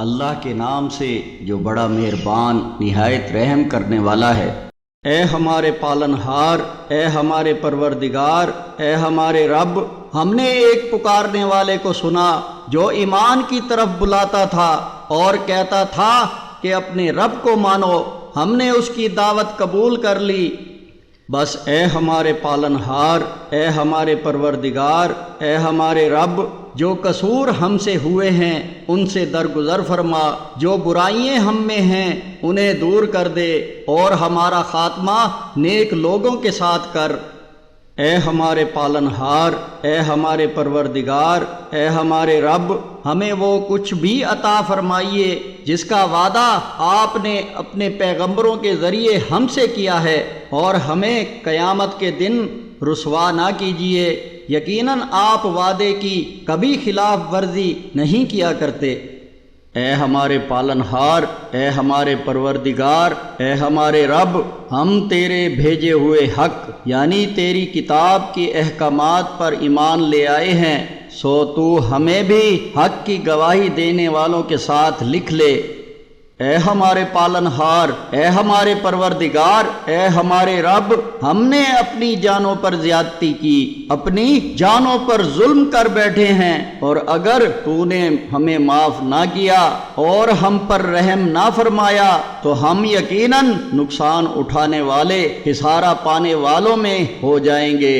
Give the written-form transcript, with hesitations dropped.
اللہ کے نام سے جو بڑا مہربان نہایت رحم کرنے والا ہے۔ اے ہمارے پالنہار، اے ہمارے پروردگار، اے ہمارے رب، ہم نے ایک پکارنے والے کو سنا جو ایمان کی طرف بلاتا تھا اور کہتا تھا کہ اپنے رب کو مانو، ہم نے اس کی دعوت قبول کر لی۔ بس اے ہمارے پالنہار، اے ہمارے پروردگار، اے ہمارے رب، جو قصور ہم سے ہوئے ہیں ان سے درگزر فرما، جو برائیاں ہم میں ہیں انہیں دور کر دے، اور ہمارا خاتمہ نیک لوگوں کے ساتھ کر۔ اے ہمارے پالنہار، اے ہمارے پروردگار، اے ہمارے رب، ہمیں وہ کچھ بھی عطا فرمائیے جس کا وعدہ آپ نے اپنے پیغمبروں کے ذریعے ہم سے کیا ہے، اور ہمیں قیامت کے دن رسوا نہ کیجیے۔ یقیناً آپ وعدے کی کبھی خلاف ورزی نہیں کیا کرتے۔ اے ہمارے پالنہار، اے ہمارے پروردگار، اے ہمارے رب، ہم تیرے بھیجے ہوئے حق یعنی تیری کتاب کے احکامات پر ایمان لے آئے ہیں، سو تو ہمیں بھی حق کی گواہی دینے والوں کے ساتھ لکھ لے۔ اے ہمارے پالنہار، اے ہمارے پروردگار، اے ہمارے رب، ہم نے اپنی جانوں پر زیادتی کی، اپنی جانوں پر ظلم کر بیٹھے ہیں، اور اگر تو نے ہمیں معاف نہ کیا اور ہم پر رحم نہ فرمایا تو ہم یقیناً نقصان اٹھانے والے، خسارہ پانے والوں میں ہو جائیں گے۔